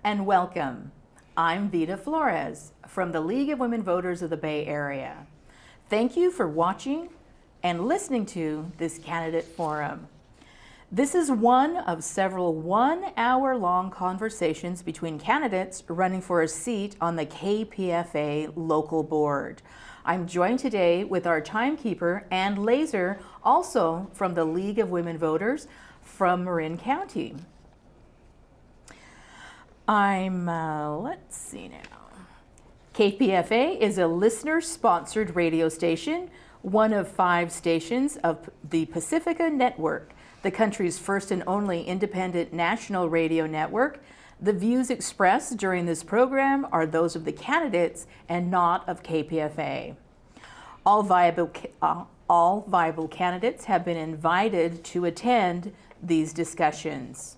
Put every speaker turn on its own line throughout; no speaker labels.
and welcome. I'm Vita Flores from the League of Women Voters of the Bay Area. Thank you for watching and listening to this candidate forum. This is one of several one-hour-long conversations between candidates running for a seat on the KPFA local board. I'm joined today with our timekeeper, Ann Laser, also from the League of Women Voters from Marin County. Let's see now. KPFA is a listener-sponsored radio station, one of 5 stations of the Pacifica Network, the country's first and only independent national radio network. The views expressed during this program are those of the candidates and not of KPFA. All viable candidates have been invited to attend these discussions.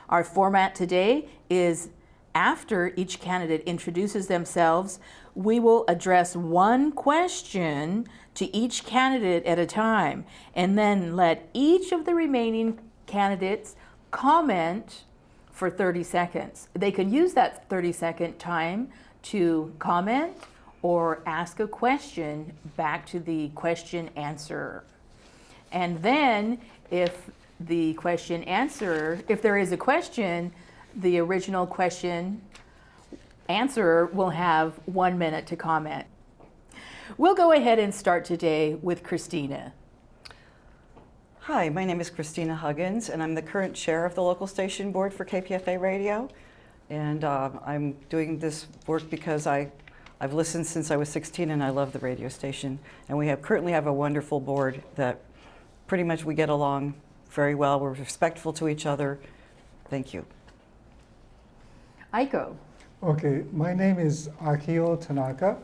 Our format today is after each candidate introduces themselves, we will address one question to each candidate at a time, and then let each of the remaining candidates comment for 30 seconds. They can use that 30-second time to comment or ask a question back to the question answerer. And then if the question answerer, if there is a question, the original question answerer will have 1 minute to comment. We'll go ahead and start today with Christina.
Hi, my name is Christina Huggins, and I'm the current chair of the local station board for KPFA Radio. And I'm doing this work because I've listened since I was 16 and I love the radio station. And we currently have a wonderful board that pretty much we get along very well. We're respectful to each other. Thank you.
Aiko.
Okay, my name is Akio Tanaka,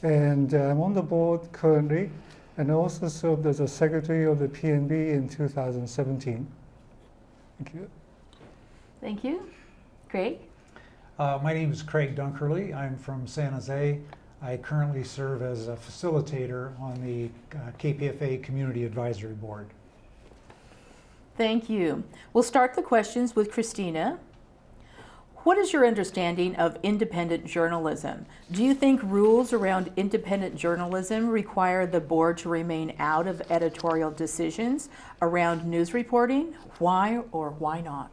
and I'm on the board currently, and I also served as a secretary of the PNB in 2017. Thank you.
Thank you. Craig?
My name is Craig Dunkerley. I'm from San Jose. I currently serve as a facilitator on the KPFA Community Advisory Board.
Thank you. We'll start the questions with Christina. What is your understanding of independent journalism? Do you think rules around independent journalism require the board to remain out of editorial decisions around news reporting? Why or why not?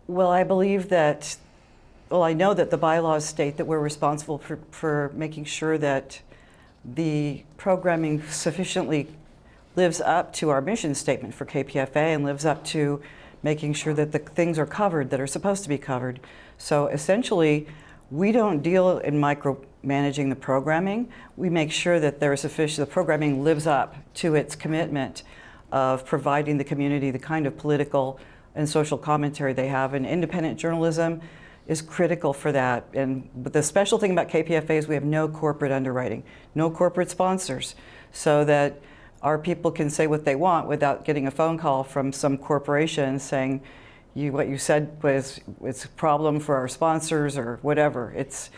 Well, I believe that, I know that the bylaws state that we're responsible for making sure that the programming sufficiently lives up to our mission statement for KPFA and lives up to making sure that the things are covered that are supposed to be covered. So essentially, we don't deal in micromanaging the programming. We make sure that the programming lives up to its commitment of providing the community the kind of political and social commentary they have, and independent journalism is critical for that. But the special thing about KPFA is we have no corporate underwriting, no corporate sponsors, so that our people can say what they want without getting a phone call from some corporation saying, what you said it's a problem for our sponsors or whatever. It's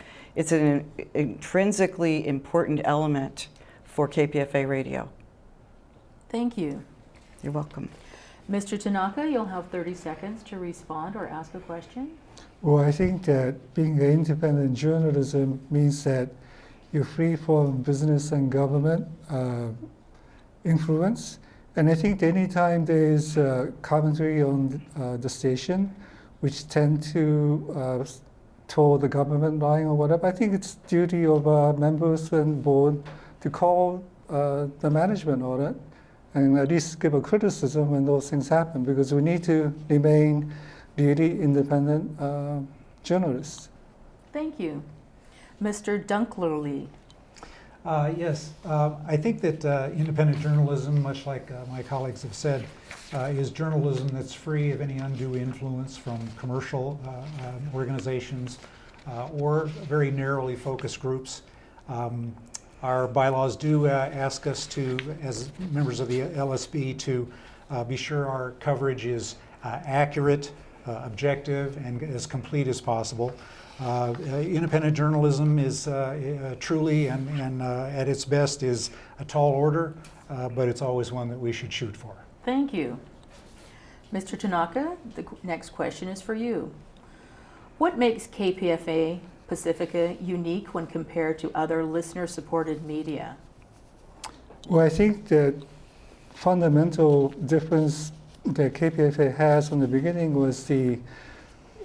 an intrinsically important element for KPFA radio.
Thank you.
You're welcome.
Mr. Tanaka, you'll have 30 seconds to respond or ask a question.
Well, I think that being an independent journalism means that you're free from business and government influence. And I think anytime there's commentary on the station, which tend to toe the government line or whatever, I think it's duty of members and board to call the management on it and at least give a criticism when those things happen, because we need to remain really independent journalists.
Thank you. Mr. Dunkerley.
Yes, I think that independent journalism, much like my colleagues have said, is journalism that's free of any undue influence from commercial organizations or very narrowly focused groups. Our bylaws do ask us to, as members of the LSB, to be sure our coverage is accurate, objective, and as complete as possible. Independent journalism is truly and at its best is a tall order, but it's always one that we should shoot for.
Thank you. Mr. Tanaka, the next question is for you. What makes KPFA Pacifica unique when compared to other listener-supported media?
Well, I think the fundamental difference that KPFA has from the beginning was the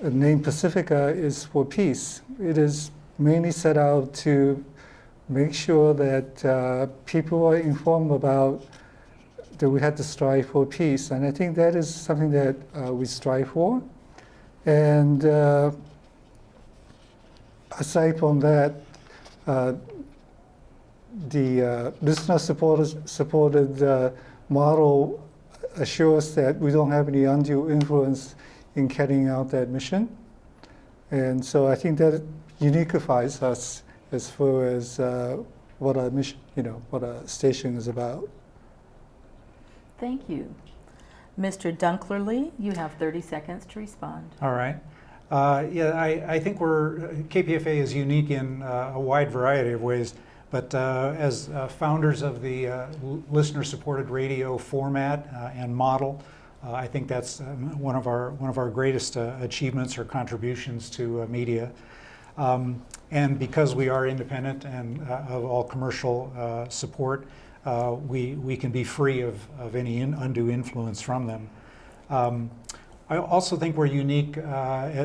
name Pacifica is for peace. It is mainly set out to make sure that people are informed about that we had to strive for peace. And I think that is something that we strive for. And aside from that, the listener-supported model assures that we don't have any undue influence in carrying out that mission. And so I think that unifies us as far as what our mission, what our station is about.
Thank you. Mr. Dunklerly, you have 30 seconds to respond.
All right. I think KPFA is unique in a wide variety of ways, but as founders of the listener-supported radio format and model, I think that's one of our greatest achievements or contributions to media. And because we are independent and of all commercial support, we can be free of any undue influence from them. I also think we're unique,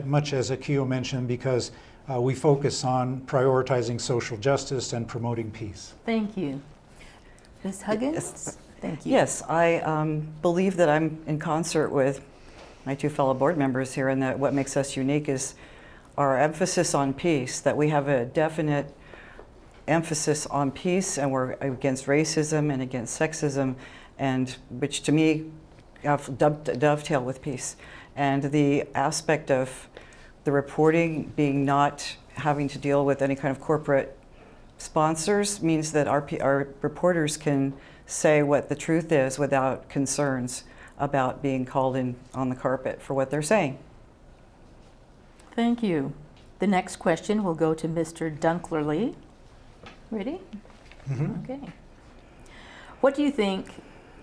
much as Akio mentioned, because we focus on prioritizing social justice and promoting peace.
Thank you. Ms. Huggins?
Yes.
Thank you.
Yes, I believe that I'm in concert with my two fellow board members here, and that what makes us unique is our emphasis on peace, that we have a definite emphasis on peace, and we're against racism and against sexism, and which to me dovetail with peace. And the aspect of the reporting being not having to deal with any kind of corporate sponsors means that our reporters can say what the truth is without concerns about being called in on the carpet for what they're saying.
Thank you. The next question will go to Mr. Dunklerly. Ready?
Mm-hmm.
Okay. What do you think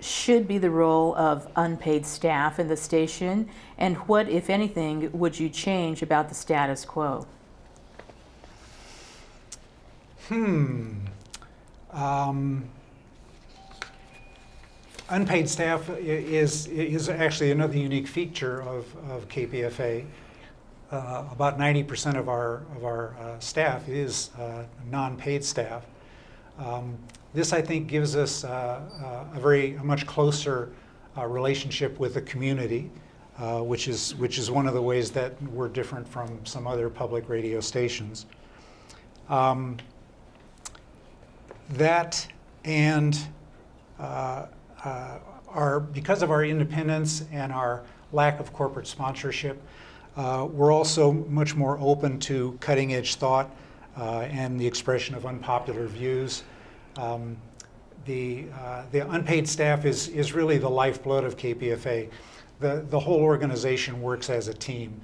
should be the role of unpaid staff in the station, and what, if anything, would you change about the status quo?
Unpaid staff is actually another unique feature of KPFA. About 90% of our staff is non-paid staff. This, I think, gives us a much closer relationship with the community, which is one of the ways that we're different from some other public radio stations. That and because of our independence and our lack of corporate sponsorship, we're also much more open to cutting-edge thought and the expression of unpopular views. The unpaid staff is really the lifeblood of KPFA. The whole organization works as a team.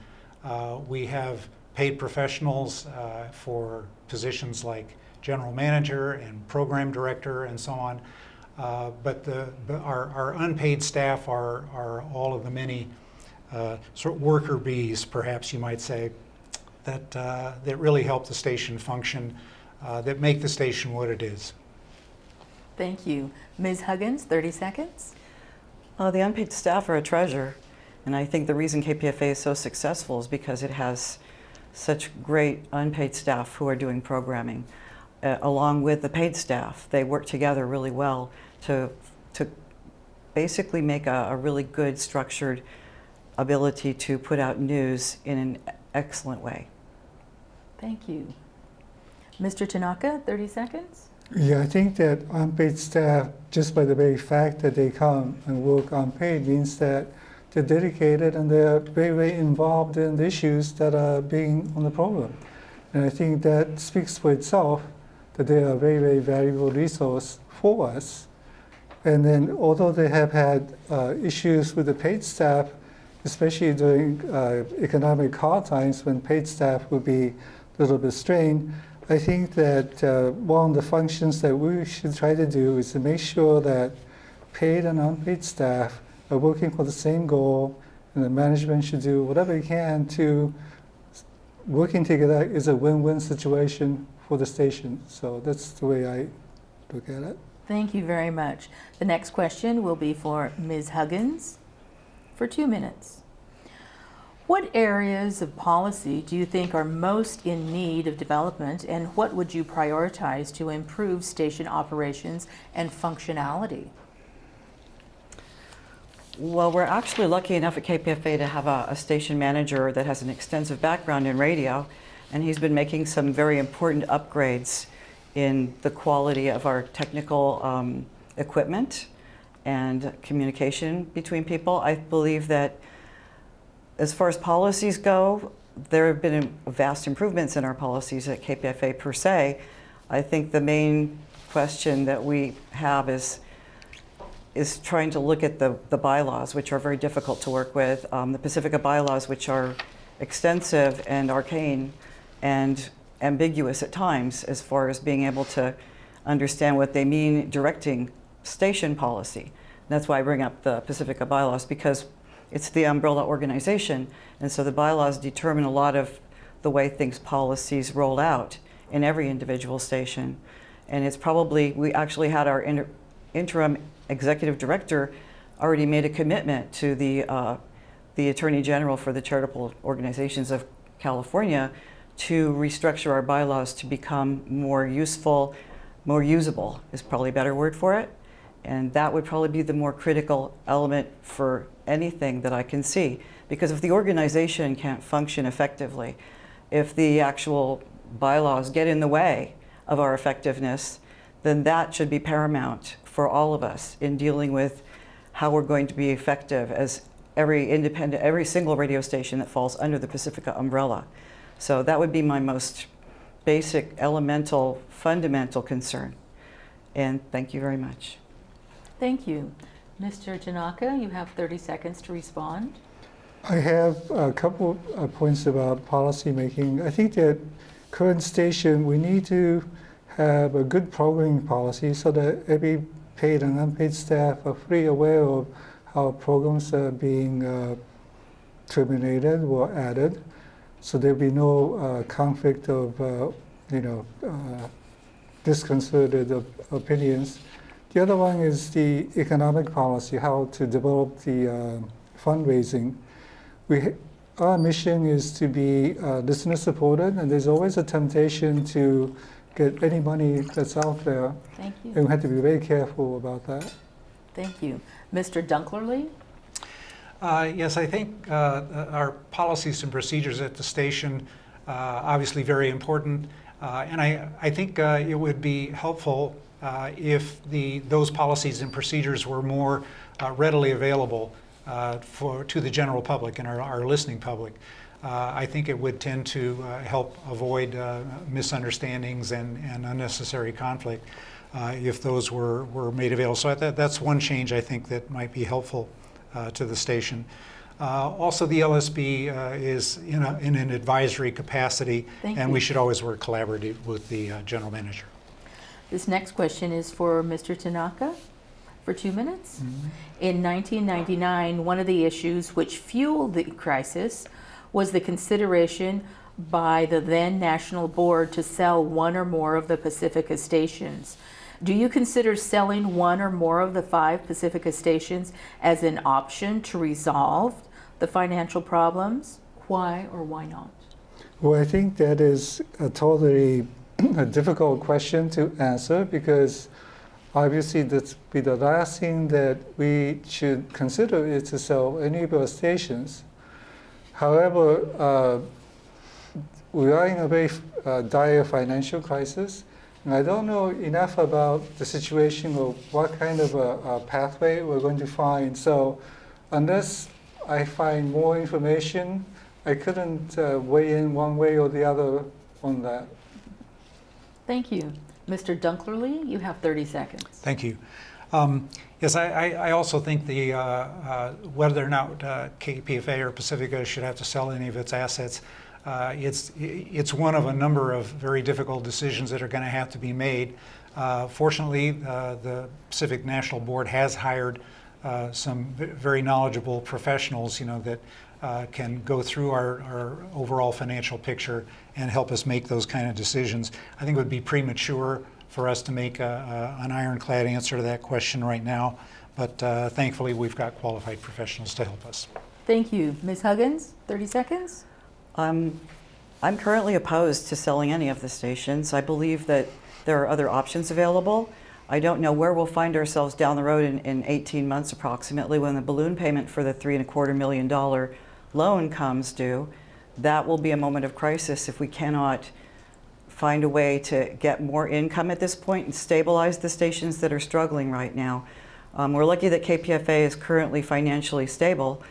We have paid professionals for positions like general manager and program director and so on. But our unpaid staff are all of the many sort of worker bees, perhaps you might say, that really help the station function, that make the station what it is.
Thank you. Ms. Huggins, 30 seconds.
The unpaid staff are a treasure, and I think the reason KPFA is so successful is because it has such great unpaid staff who are doing programming, along with the paid staff. They work together really well to basically make a really good structured ability to put out news in an excellent way.
Thank you. Mr. Tanaka, 30 seconds.
Yeah, I think that unpaid staff, just by the very fact that they come and work unpaid, means that they're dedicated and they're very, very involved in the issues that are being on the program. And I think that speaks for itself, that they are a very, very valuable resource for us. And then although they have had issues with the paid staff, especially during economic hard times when paid staff would be a little bit strained, I think that one of the functions that we should try to do is to make sure that paid and unpaid staff are working for the same goal and the management should do whatever it can to working together is a win-win situation for the station. So that's the way I look at it.
Thank you very much. The next question will be for Ms. Huggins for 2 minutes. What areas of policy do you think are most in need of development, and what would you prioritize to improve station operations and functionality?
Well, we're actually lucky enough at KPFA to have a station manager that has an extensive background in radio, and he's been making some very important upgrades in the quality of our technical equipment and communication between people. I believe that as far as policies go, there have been vast improvements in our policies at KPFA per se. I think the main question that we have is trying to look at the bylaws, which are very difficult to work with. The Pacifica bylaws, which are extensive and arcane and ambiguous at times as far as being able to understand what they mean directing station policy. That's why I bring up the Pacifica bylaws, because it's the umbrella organization, and so the bylaws determine a lot of the way policies roll out in every individual station. And it's probably, we actually had our interim executive director already made a commitment to the Attorney General for the Charitable Organizations of California to restructure our bylaws to become more useful, more usable is probably a better word for it. And that would probably be the more critical element for anything that I can see. Because if the organization can't function effectively, if the actual bylaws get in the way of our effectiveness, then that should be paramount for all of us in dealing with how we're going to be effective as every single radio station that falls under the Pacifica umbrella. So that would be my most basic, elemental, fundamental concern. And thank you very much.
Thank you. Mr. Tanaka, you have 30 seconds to respond.
I have a couple of points about policy making. I think that current station, we need to have a good programming policy so that every paid and unpaid staff are fully aware of how programs are being terminated or added. So there'll be no conflict of, disconcerted opinions. The other one is the economic policy, how to develop the fundraising. Our mission is to be listener supported, and there's always a temptation to get any money that's out there.
Thank you.
And we have to be very careful about that.
Thank you. Mr. Dunklerly?
Yes, I think our policies and procedures at the station obviously very important, and I think it would be helpful if those policies and procedures were more readily available to the general public and our listening public. I think it would tend to help avoid misunderstandings and unnecessary conflict if those were made available. So that's one change I think that might be helpful to the station. Also, the LSB is in an advisory capacity, and we should always work collaboratively with the general manager.
This next question is for Mr. Tanaka for 2 minutes.
Mm-hmm.
In 1999, one of the issues which fueled the crisis was the consideration by the then National Board to sell one or more of the Pacifica stations. Do you consider selling one or more of the 5 Pacifica stations as an option to resolve the financial problems? Why or why not?
Well, I think that is a totally a difficult question to answer, because obviously that's be the last thing that we should consider is to sell any of our stations. However, we are in a very dire financial crisis, and I don't know enough about the situation or what kind of a pathway we're going to find. So unless I find more information, I couldn't weigh in one way or the other on that.
Thank you. Mr. Dunklerly, you have 30 seconds.
Thank you. Yes, I also think whether or not KPFA or Pacifica should have to sell any of its assets, it's one of a number of very difficult decisions that are going to have to be made. Fortunately, the Pacific National Board has hired some very knowledgeable professionals, that can go through our overall financial picture and help us make those kind of decisions. I think it would be premature for us to make an ironclad answer to that question right now, but thankfully we've got qualified professionals to help us.
Thank you. Ms. Huggins, 30 seconds.
I'm currently opposed to selling any of the stations. I believe that there are other options available. I don't know where we'll find ourselves down the road in 18 months approximately when the balloon payment for the $3.25 million loan comes due. That will be a moment of crisis if we cannot find a way to get more income at this point and stabilize the stations that are struggling right now. We're lucky that KPFA is currently financially stable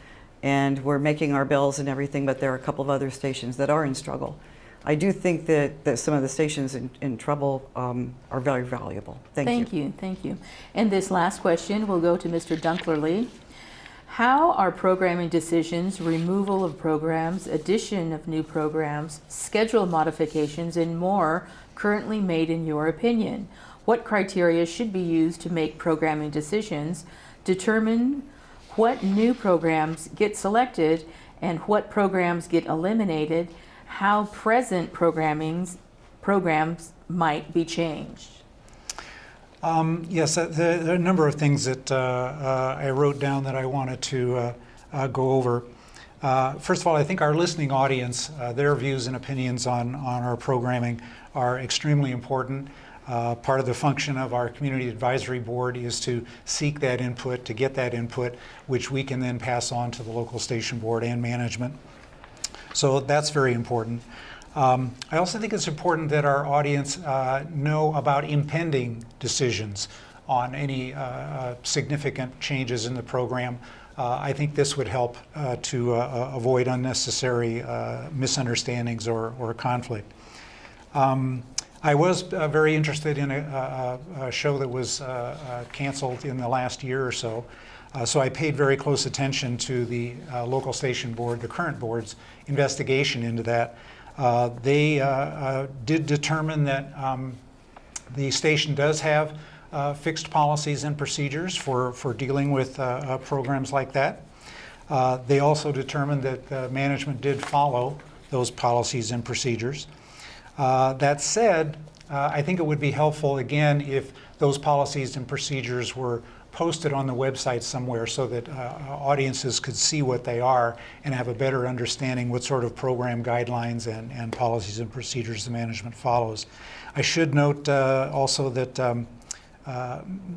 and we're making our bills and everything, but there are a couple of other stations that are in struggle. I do think that some of the stations in trouble are very valuable. Thank you.
Thank you. And this last question will go to Mr. Dunklerly. How are programming decisions, removal of programs, addition of new programs, schedule modifications, and more currently made in your opinion? What criteria should be used to make programming decisions, determine what new programs get selected and what programs get eliminated, how present programs might be changed?
Yes, there are a number of things that I wrote down that I wanted to go over. First of all, I think our listening audience, their views and opinions on our programming are extremely important. Part of the function of our Community Advisory Board is to seek that input, to get that input, which we can then pass on to the local station board and management. So that's very important. I also think it's important that our audience know about impending decisions on any significant changes in the program. I think this would help to avoid unnecessary misunderstandings or conflict. I was very interested in a show that was canceled in the last year or so. So I paid very close attention to the local station board, the current board's investigation into that. They did determine that the station does have fixed policies and procedures for dealing with programs like that. They also determined that management did follow those policies and procedures. That said, I think it would be helpful, again, if those policies and procedures were posted on the website somewhere so that audiences could see what they are and have a better understanding what sort of program guidelines and policies and procedures the management follows. I should note also that the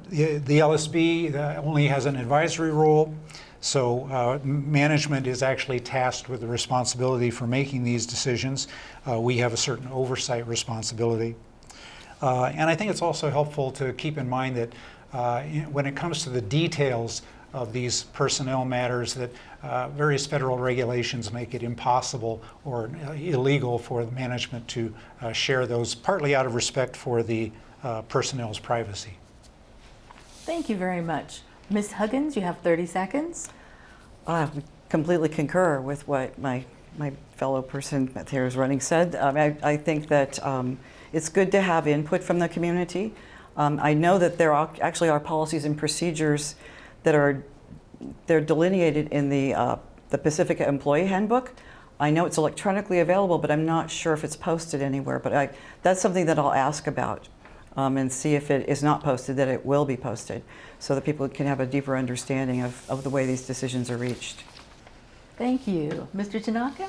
LSB only has an advisory role, so management is actually tasked with the responsibility for making these decisions. We have a certain oversight responsibility. And I think it's also helpful to keep in mind that when it comes to the details of these personnel matters, that various federal regulations make it impossible or illegal for the management to share those, partly out of respect for the personnel's privacy.
Thank you very much. Ms. Huggins, you have 30 seconds.
I completely concur with what my fellow person here is running said. I think that it's good to have input from the community. I know that there actually are policies and procedures that they're delineated in the Pacifica Employee Handbook. I know it's electronically available, but I'm not sure if it's posted anywhere. But that's something that I'll ask about and see if it is not posted, that it will be posted, so that people can have a deeper understanding of the way these decisions are reached.
Thank you. Mr. Tanaka?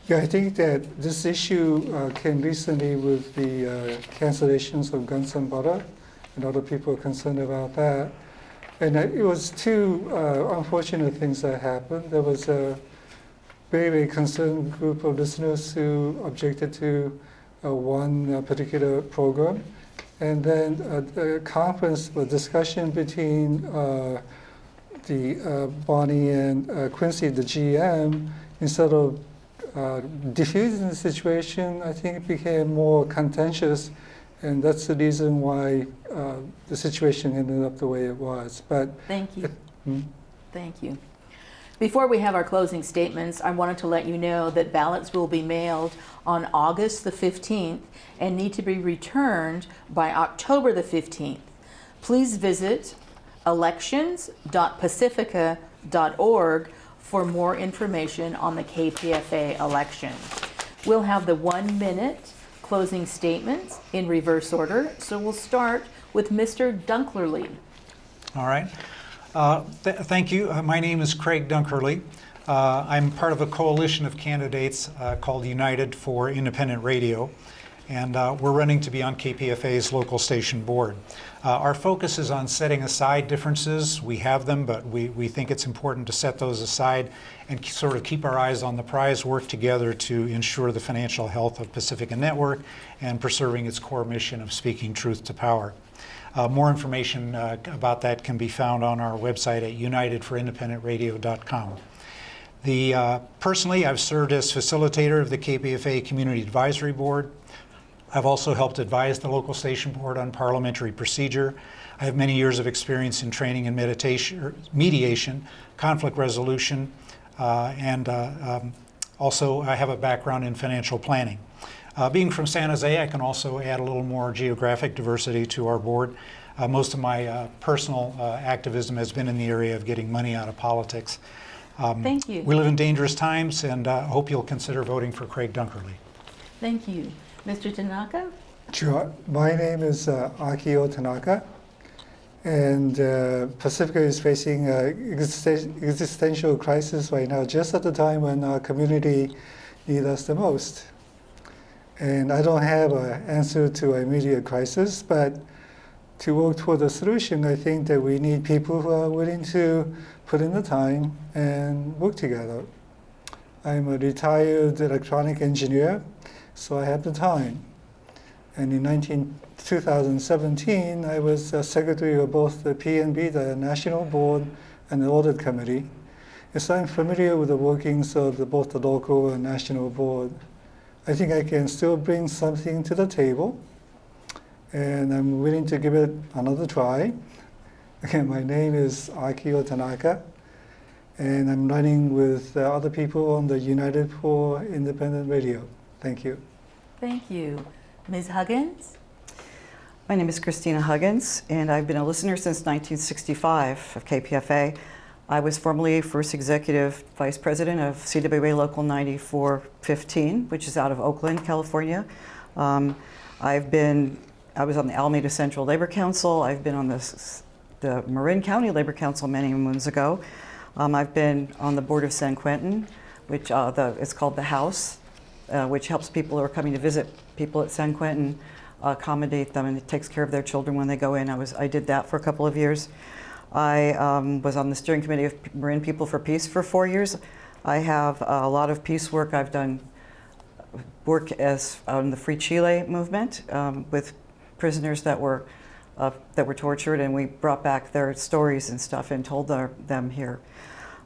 Yeah, I think that this issue came recently with the cancellations of Guns and Butter, and other people are concerned about that. And it was two unfortunate things that happened. There was a very, very concerned group of listeners who objected to one particular program. And then a conference, a discussion between Bonnie and Quincy, the GM, instead of diffusing the situation, I think it became more contentious, and that's the reason why the situation ended up the way it was. But
thank you. Thank you. Before we have our closing statements, I wanted to let you know that ballots will be mailed on August the 15th and need to be returned by October the 15th. Please visit elections.pacifica.org for more information on the KPFA election. We'll have the 1 minute closing statements in reverse order, so we'll start with Mr. Dunklerly.
All right. Thank you. My name is Craig Dunkerley. I'm part of a coalition of candidates called United for Independent Radio, and we're running to be on KPFA's local station board. Our focus is on setting aside differences. We have them, but we think it's important to set those aside and sort of keep our eyes on the prize, work together to ensure the financial health of Pacifica Network and preserving its core mission of speaking truth to power. More information about that can be found on our website at unitedforindependentradio.com. Personally, I've served as facilitator of the KPFA Community Advisory Board. I've also helped advise the local station board on parliamentary procedure. I have many years of experience in training and mediation, conflict resolution, and also I have a background in financial planning. Being from San Jose, I can also add a little more geographic diversity to our board. Most of my personal activism has been in the area of getting money out of politics.
Thank you.
We live in dangerous times, and I hope you'll consider voting for Craig Dunkerley.
Thank you. Mr. Tanaka?
Sure. My name is Akio Tanaka, and Pacifica is facing an existential crisis right now, just at the time when our community needs us the most. And I don't have an answer to an immediate crisis, but to work toward a solution, I think that we need people who are willing to put in the time and work together. I'm a retired electronic engineer, so I have the time. And in 2017, I was secretary of both the PNB, the National Board, and the Audit Committee. And so I'm familiar with the workings of both the local and national board. I think I can still bring something to the table, and I'm willing to give it another try. Again, my name is Akio Tanaka, and I'm running with other people on the United for Independent Radio. Thank you.
Thank you. Ms. Huggins?
My name is Christina Huggins, and I've been a listener since 1965 of KPFA. I was formerly first executive vice president of CWA Local 9415, which is out of Oakland, California. I was on the Alameda Central Labor Council. I've been on the Marin County Labor Council many moons ago. I've been on the board of San Quentin, which it's called the House, which helps people who are coming to visit people at San Quentin accommodate them, and it takes care of their children when they go in. I did that for a couple of years. I was on the steering committee of Marin People for Peace for 4 years. I have a lot of peace work. I've done work on the Free Chile movement with prisoners that were tortured, and we brought back their stories and stuff and told them here.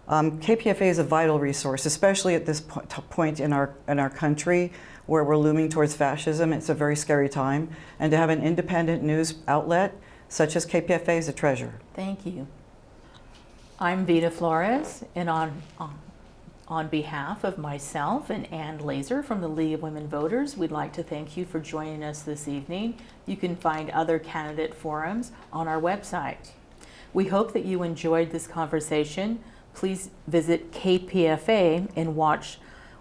KPFA is a vital resource, especially at this point in our country where we're looming towards fascism. It's a very scary time, and to have an independent news outlet such as KPFA is a treasure.
Thank you. I'm Vita Flores, and on behalf of myself and Ann Laser from the League of Women Voters, we'd like to thank you for joining us this evening. You can find other candidate forums on our website. We hope that you enjoyed this conversation. Please visit KPFA and watch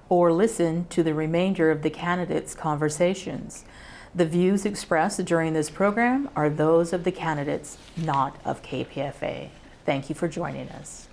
or listen to the remainder of the candidates' conversations. The views expressed during this program are those of the candidates, not of KPFA. Thank you for joining us.